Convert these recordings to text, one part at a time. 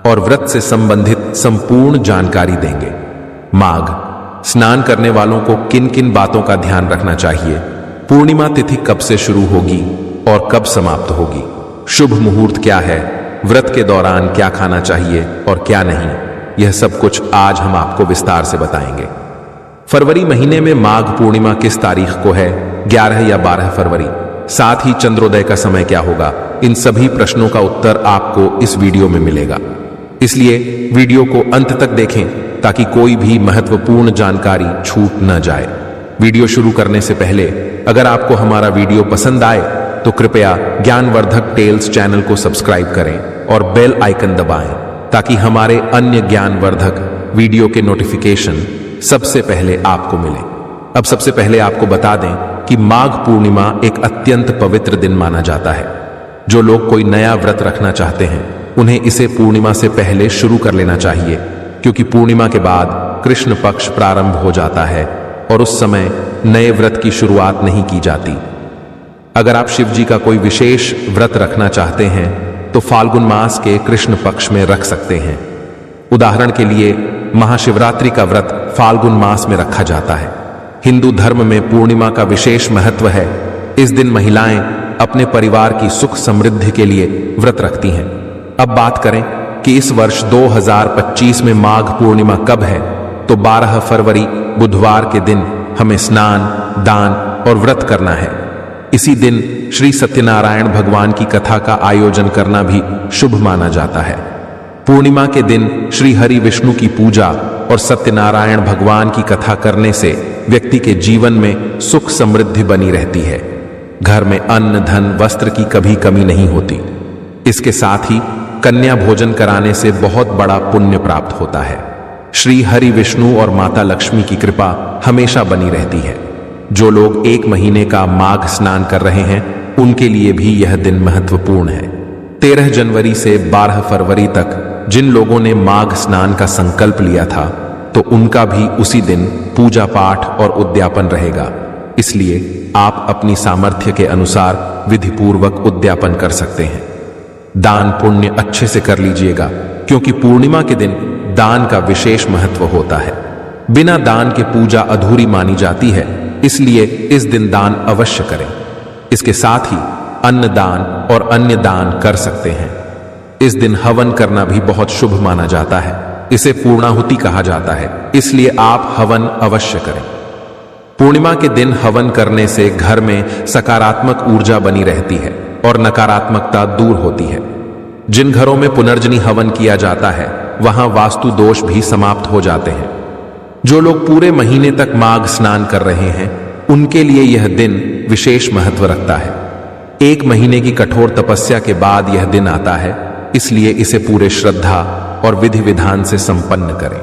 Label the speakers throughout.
Speaker 1: और व्रत से संबंधित संपूर्ण जानकारी देंगे। माघ, स्नान करने वालों को किन किन बातों का ध्यान रखना चाहिए, पूर्णिमा तिथि कब से शुरू होगी और कब समाप्त होगी, शुभ मुहूर्त क्या है, व्रत के दौरान क्या खाना चाहिए और क्या नहीं, यह सब कुछ आज हम आपको विस्तार से बताएंगे। फरवरी महीने में माघ पूर्णिमा किस तारीख को है, 11 या 12 फरवरी, साथ ही चंद्रोदय का समय क्या होगा, इन सभी प्रश्नों का उत्तर आपको इस वीडियो में मिलेगा। इसलिए वीडियो को अंत तक देखें ताकि कोई भी महत्वपूर्ण जानकारी छूट न जाए। वीडियो शुरू करने से पहले अगर आपको हमारा वीडियो पसंद आए तो कृपया ज्ञानवर्धक टेल्स चैनल को सब्सक्राइब करें और बेल आइकन दबाएं ताकि हमारे अन्य ज्ञानवर्धक वीडियो के नोटिफिकेशन सबसे पहले आपको मिले। अब सबसे पहले आपको बता दें कि माघ पूर्णिमा एक अत्यंत पवित्र दिन माना जाता है। जो लोग कोई नया व्रत रखना चाहते हैं उन्हें इसे पूर्णिमा से पहले शुरू कर लेना चाहिए, क्योंकि पूर्णिमा के बाद कृष्ण पक्ष प्रारंभ हो जाता है और उस समय नए व्रत की शुरुआत नहीं की जाती। अगर आप शिव जी का कोई विशेष व्रत रखना चाहते हैं तो फाल्गुन मास के कृष्ण पक्ष में रख सकते हैं। उदाहरण के लिए महाशिवरात्रि का व्रत फाल्गुन मास में रखा जाता है। हिंदू धर्म में पूर्णिमा का विशेष महत्व है। इस दिन महिलाएं अपने परिवार की सुख समृद्धि के लिए व्रत रखती हैं। अब बात करें कि इस वर्ष 2025 में माघ पूर्णिमा कब है, तो 12 फरवरी बुधवार के दिन हमें स्नान, दान और व्रत करना है। इसी दिन श्री सत्यनारायण भगवान की कथा का आयोजन करना भी शुभ माना जाता है। पूर्णिमा के दिन श्री हरि विष्णु की पूजा और सत्यनारायण भगवान की कथा करने से व्यक्ति के जीवन में सुख समृद्धि बनी रहती है। घर में अन्न, धन, वस्त्र की कभी कमी नहीं होती। इसके साथ ही कन्या भोजन कराने से बहुत बड़ा पुण्य प्राप्त होता है। श्री हरि विष्णु और माता लक्ष्मी की कृपा हमेशा बनी रहती है। जो लोग 1 महीने का माघ स्नान कर रहे हैं उनके लिए भी यह दिन महत्वपूर्ण है। 13 जनवरी से 12 फरवरी तक जिन लोगों ने माघ स्नान का संकल्प लिया था तो उनका भी उसी दिन पूजा पाठ और उद्यापन रहेगा। इसलिए आप अपनी सामर्थ्य के अनुसार विधिपूर्वक उद्यापन कर सकते हैं। दान पुण्य अच्छे से कर लीजिएगा, क्योंकि पूर्णिमा के दिन दान का विशेष महत्व होता है। बिना दान के पूजा अधूरी मानी जाती है, इसलिए इस दिन दान अवश्य करें। इसके साथ ही अन्न दान और अन्य दान कर सकते हैं। इस दिन हवन करना भी बहुत शुभ माना जाता है। इसे पूर्णाहुति कहा जाता है, इसलिए आप हवन अवश्य करें। पूर्णिमा के दिन हवन करने से घर में सकारात्मक ऊर्जा बनी रहती है और नकारात्मकता दूर होती है। जिन घरों में पुनर्जनी हवन किया जाता है वहां वास्तु दोष भी समाप्त हो जाते हैं। जो लोग पूरे महीने तक माघ स्नान कर रहे हैं उनके लिए यह दिन विशेष महत्व रखता है। 1 महीने की कठोर तपस्या के बाद यह दिन आता है, इसलिए इसे पूरे श्रद्धा और विधि विधान से संपन्न करें।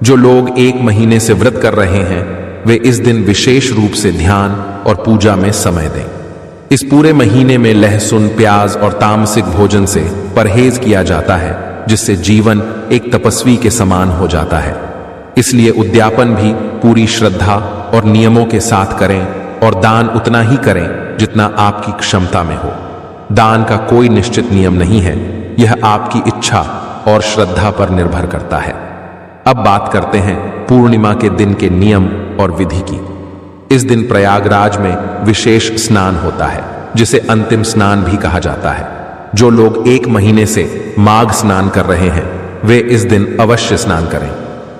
Speaker 1: जो लोग 1 महीने से व्रत कर रहे हैं वे इस दिन विशेष रूप से ध्यान और पूजा में समय दें। इस पूरे महीने में लहसुन, प्याज और तामसिक भोजन से परहेज किया जाता है, जिससे जीवन एक तपस्वी के समान हो जाता है। इसलिए उद्यापन भी पूरी श्रद्धा और नियमों के साथ करें और दान उतना ही करें जितना आपकी क्षमता में हो। दान का कोई निश्चित नियम नहीं है, यह आपकी इच्छा और श्रद्धा पर निर्भर करता है। अब बात करते हैं पूर्णिमा के दिन के नियम और विधि की। इस दिन प्रयागराज में विशेष स्नान होता है, जिसे अंतिम स्नान भी कहा जाता है। जो लोग 1 महीने से माघ स्नान कर रहे हैं वे इस दिन अवश्य स्नान करें।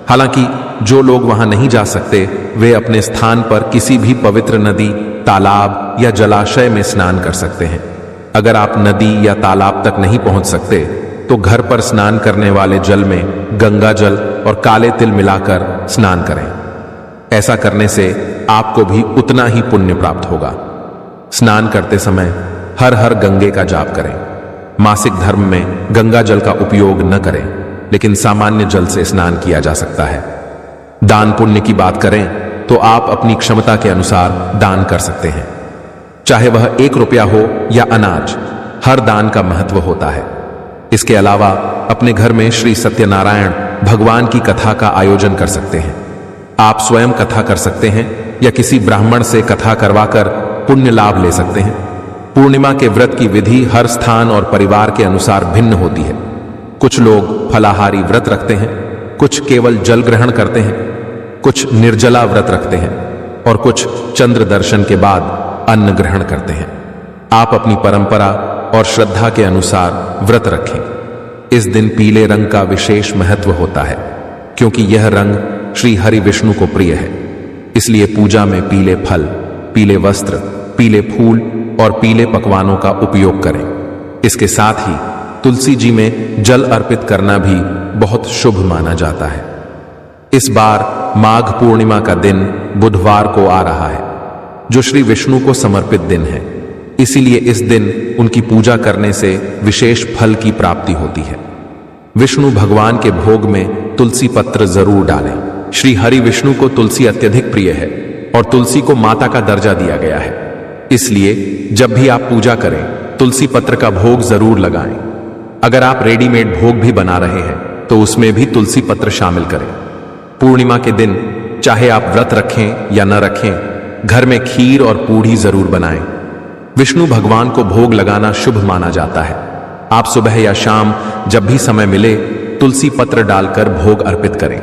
Speaker 1: हालांकि जो लोग वहां नहीं जा सकते वे अपने स्थान पर किसी भी पवित्र नदी, तालाब या जलाशय में स्नान कर सकते हैं। अगर आप नदी या तालाब तक नहीं पहुंच सकते तो घर पर स्नान करने वाले जल में गंगा जल और काले तिल मिलाकर स्नान करें। ऐसा करने से आपको भी उतना ही पुण्य प्राप्त होगा। स्नान करते समय हर हर गंगे का जाप करें। मासिक धर्म में गंगा जल का उपयोग न करें, लेकिन सामान्य जल से स्नान किया जा सकता है। दान पुण्य की बात करें तो आप अपनी क्षमता के अनुसार दान कर सकते हैं, चाहे वह 1 रुपया हो या अनाज। हर दान का महत्व होता है। इसके अलावा अपने घर में श्री सत्यनारायण भगवान की कथा का आयोजन कर सकते हैं। आप स्वयं कथा कर सकते हैं या किसी ब्राह्मण से कथा करवाकर पुण्य लाभ ले सकते हैं। पूर्णिमा के व्रत की विधि हर स्थान और परिवार के अनुसार भिन्न होती है। कुछ लोग फलाहारी व्रत रखते हैं, कुछ केवल जल ग्रहण करते हैं, कुछ निर्जला व्रत रखते हैं और कुछ चंद्र दर्शन के बाद अन्न ग्रहण करते हैं। आप अपनी परंपरा और श्रद्धा के अनुसार व्रत रखें। इस दिन पीले रंग का विशेष महत्व होता है क्योंकि यह रंग श्री हरि विष्णु को प्रिय है। इसलिए पूजा में पीले फल, पीले वस्त्र, पीले फूल और पीले पकवानों का उपयोग करें। इसके साथ ही तुलसी जी में जल अर्पित करना भी बहुत शुभ माना जाता है। इस बार माघ पूर्णिमा का दिन बुधवार को आ रहा है, जो श्री विष्णु को समर्पित दिन है। इसीलिए इस दिन उनकी पूजा करने से विशेष फल की प्राप्ति होती है। विष्णु भगवान के भोग में तुलसी पत्र जरूर डालें। श्री हरि विष्णु को तुलसी अत्यधिक प्रिय है और तुलसी को माता का दर्जा दिया गया है। इसलिए जब भी आप पूजा करें, तुलसी पत्र का भोग जरूर लगाएं। अगर आप रेडीमेड भोग भी बना रहे हैं तो उसमें भी तुलसी पत्र शामिल करें। पूर्णिमा के दिन चाहे आप व्रत रखें या न रखें, घर में खीर और पूड़ी जरूर बनाएं। विष्णु भगवान को भोग लगाना शुभ माना जाता है। आप सुबह या शाम जब भी समय मिले तुलसी पत्र डालकर भोग अर्पित करें।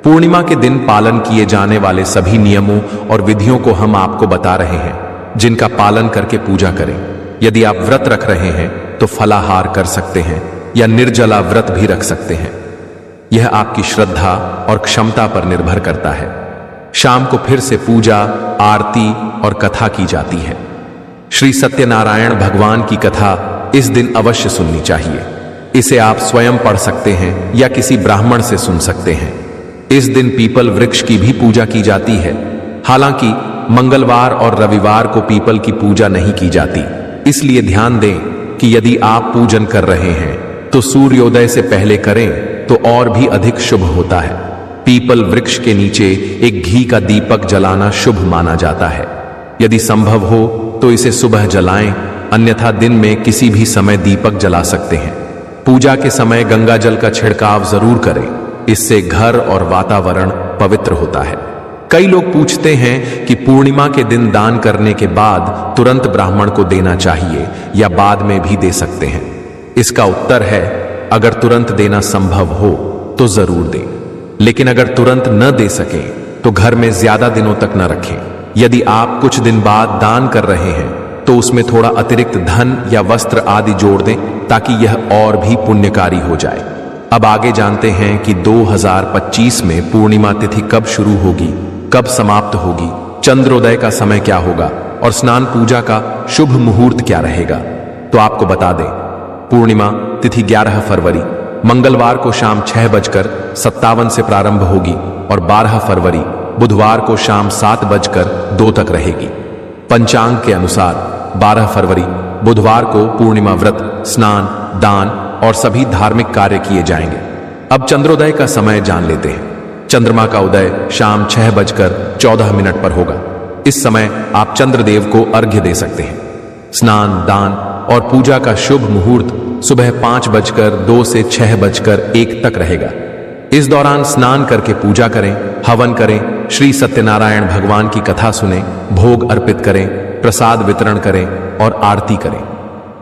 Speaker 1: पूर्णिमा के दिन पालन किए जाने वाले सभी नियमों और विधियों को हम आपको बता रहे हैं, जिनका पालन करके पूजा करें। यदि आप व्रत रख रहे हैं तो फलाहार कर सकते हैं या निर्जला व्रत भी रख सकते हैं। यह आपकी श्रद्धा और क्षमता पर निर्भर करता है। शाम को फिर से पूजा, आरती और कथा की जाती है। श्री सत्यनारायण भगवान की कथा इस दिन अवश्य सुननी चाहिए। इसे आप स्वयं पढ़ सकते हैं या किसी ब्राह्मण से सुन सकते हैं। इस दिन पीपल वृक्ष की भी पूजा की जाती है। हालांकि मंगलवार और रविवार को पीपल की पूजा नहीं की जाती। इसलिए ध्यान दें कि यदि आप पूजन कर रहे हैं तो सूर्योदय से पहले करें तो और भी अधिक शुभ होता है। पीपल वृक्ष के नीचे एक घी का दीपक जलाना शुभ माना जाता है। यदि संभव हो तो इसे सुबह जलाएं, अन्यथा दिन में किसी भी समय दीपक जला सकते हैं। पूजा के समय गंगा जल का छिड़काव जरूर करें। इससे घर और वातावरण पवित्र होता है। कई लोग पूछते हैं कि पूर्णिमा के दिन दान करने के बाद तुरंत ब्राह्मण को देना चाहिए या बाद में भी दे सकते हैं। इसका उत्तर है, अगर तुरंत देना संभव हो तो जरूर दें, लेकिन अगर तुरंत न दे सकें तो घर में ज्यादा दिनों तक न रखें। यदि आप कुछ दिन बाद दान कर रहे हैं तो उसमें थोड़ा अतिरिक्त धन या वस्त्र आदि जोड़ दें ताकि यह और भी पुण्यकारी हो जाए। अब आगे जानते हैं कि 2025 में पूर्णिमा तिथि कब शुरू होगी, कब समाप्त होगी, चंद्रोदय का समय क्या होगा और स्नान पूजा का शुभ मुहूर्त क्या रहेगा। तो आपको बता दें, पूर्णिमा तिथि 11 फरवरी मंगलवार को शाम 6:57 से प्रारंभ होगी और 12 फरवरी बुधवार को शाम 7:02 तक रहेगी। पंचांग के अनुसार 12 फरवरी बुधवार को पूर्णिमा व्रत, स्नान, दान और सभी धार्मिक कार्य किए जाएंगे। अब चंद्रोदय का समय जान लेते हैं। चंद्रमा का उदय शाम 6:14 पर होगा। इस समय आप चंद्रदेव को अर्घ्य दे सकते हैं। स्नान, दान और पूजा का शुभ मुहूर्त सुबह 5:02 से 6:01 तक रहेगा। इस दौरान स्नान करके पूजा करें, हवन करें, श्री सत्यनारायण भगवान की कथा सुनें, भोग अर्पित करें, प्रसाद वितरण करें और आरती करें।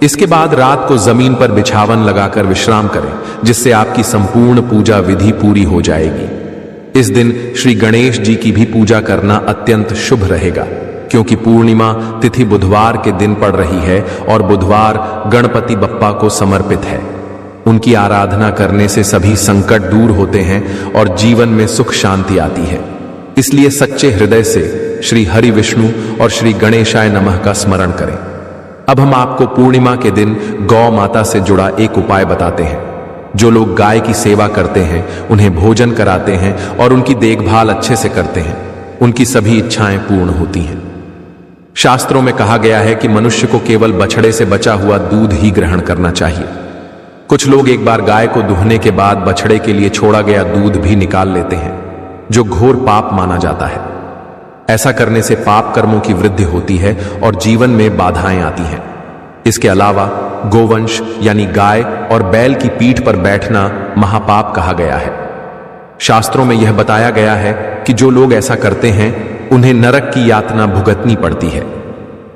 Speaker 1: इसके बाद रात को जमीन पर बिछावन लगाकर विश्राम करें, जिससे आपकी संपूर्ण पूजा विधि पूरी हो जाएगी। इस दिन श्री गणेश जी की भी पूजा करना अत्यंत शुभ रहेगा, क्योंकि पूर्णिमा तिथि बुधवार के दिन पड़ रही है और बुधवार गणपति बप्पा को समर्पित है। उनकी आराधना करने से सभी संकट दूर होते हैं और जीवन में सुख शांति आती है। इसलिए सच्चे हृदय से श्री हरि विष्णु और श्री गणेशाय नमः का स्मरण करें। अब हम आपको पूर्णिमा के दिन गौ माता से जुड़ा एक उपाय बताते हैं। जो लोग गाय की सेवा करते हैं, उन्हें भोजन कराते हैं और उनकी देखभाल अच्छे से करते हैं, उनकी सभी इच्छाएं पूर्ण होती हैं। शास्त्रों में कहा गया है कि मनुष्य को केवल बछड़े से बचा हुआ दूध ही ग्रहण करना चाहिए। कुछ लोग एक बार गाय को दुहने के बाद बछड़े के लिए छोड़ा गया दूध भी निकाल लेते हैं, जो घोर पाप माना जाता है। ऐसा करने से पाप कर्मों की वृद्धि होती है और जीवन में बाधाएं आती हैं। इसके अलावा गोवंश यानी गाय और बैल की पीठ पर बैठना महापाप कहा गया है। शास्त्रों में यह बताया गया है कि जो लोग ऐसा करते हैं उन्हें नरक की यातना भुगतनी पड़ती है।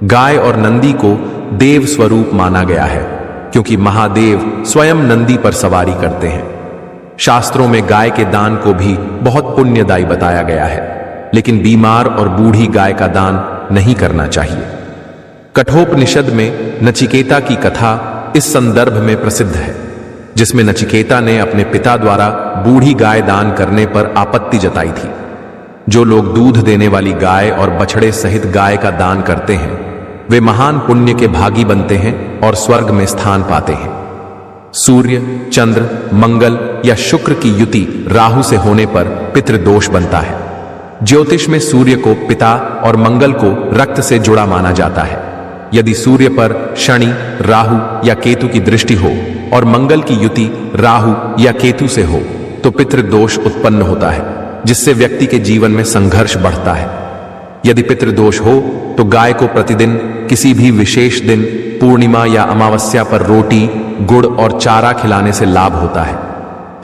Speaker 1: गाय और नंदी को देव स्वरूप माना गया है, क्योंकि महादेव स्वयं नंदी पर सवारी करते हैं। शास्त्रों में गाय के दान को भी बहुत पुण्यदायी बताया गया है, लेकिन बीमार और बूढ़ी गाय का दान नहीं करना चाहिए। कठोपनिषद में नचिकेता की कथा इस संदर्भ में प्रसिद्ध है, जिसमें नचिकेता ने अपने पिता द्वारा बूढ़ी गाय दान करने पर आपत्ति जताई थी। जो लोग दूध देने वाली गाय और बछड़े सहित गाय का दान करते हैं, वे महान पुण्य के भागी बनते हैं और स्वर्ग में स्थान पाते हैं। सूर्य, चंद्र, मंगल या शुक्र की युति राहु से होने पर पितृदोष बनता है। ज्योतिष में सूर्य को पिता और मंगल को रक्त से जुड़ा माना जाता है। यदि सूर्य पर शनि, राहु या केतु की दृष्टि हो और मंगल की युति राहु या केतु से हो तो पितृदोष उत्पन्न होता है, जिससे व्यक्ति के जीवन में संघर्ष बढ़ता है। यदि पितृदोष हो तो गाय को प्रतिदिन किसी भी विशेष दिन, पूर्णिमा या अमावस्या पर रोटी, गुड़ और चारा खिलाने से लाभ होता है।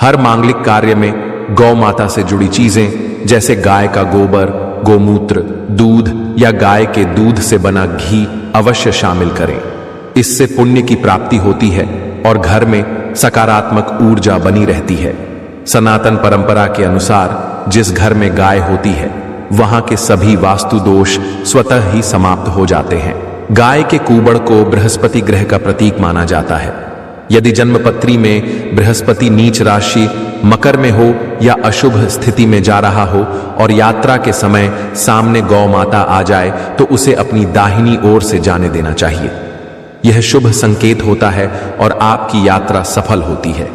Speaker 1: हर मांगलिक कार्य में गौ माता से जुड़ी चीजें जैसे गाय का गोबर, गोमूत्र, दूध या गाय के दूध से बना घी अवश्य शामिल करें। इससे पुण्य की प्राप्ति होती है और घर में सकारात्मक ऊर्जा बनी रहती है। सनातन परंपरा के अनुसार जिस घर में गाय होती है, वहां के सभी वास्तु दोष स्वतः ही समाप्त हो जाते हैं। गाय के कूबड़ को बृहस्पति ग्रह का प्रतीक माना जाता है। यदि जन्मपत्री में बृहस्पति नीच राशि मकर में हो या अशुभ स्थिति में जा रहा हो और यात्रा के समय सामने गौ माता आ जाए तो उसे अपनी दाहिनी ओर से जाने देना चाहिए। यह शुभ संकेत होता है और आपकी यात्रा सफल होती है।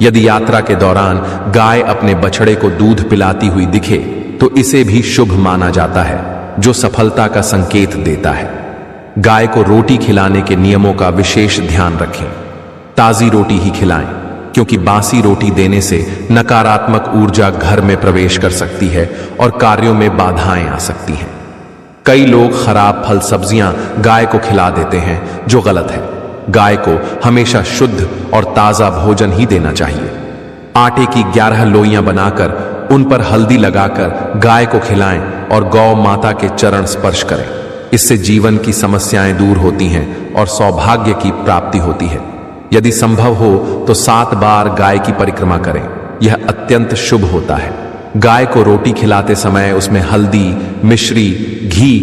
Speaker 1: यदि यात्रा के दौरान गाय अपने बछड़े को दूध पिलाती हुई दिखे तो इसे भी शुभ माना जाता है, जो सफलता का संकेत देता है। गाय को रोटी खिलाने के नियमों का विशेष ध्यान रखें। ताजी रोटी ही खिलाएं, क्योंकि बासी रोटी देने से नकारात्मक ऊर्जा घर में प्रवेश कर सकती है और कार्यों में बाधाएं आ सकती हैं। कई लोग खराब फल सब्जियां गाय को खिला देते हैं, जो गलत है। गाय को हमेशा शुद्ध और ताजा भोजन ही देना चाहिए। आटे की 11 लोइयां बनाकर उन पर हल्दी लगाकर गाय को खिलाएं और गौ माता के चरण स्पर्श करें। इससे जीवन की समस्याएं दूर होती हैं और सौभाग्य की प्राप्ति होती है। यदि संभव हो तो 7 बार गाय की परिक्रमा करें। यह अत्यंत शुभ होता है। गाय को रोटी खिलाते समय उसमें हल्दी, मिश्री, घी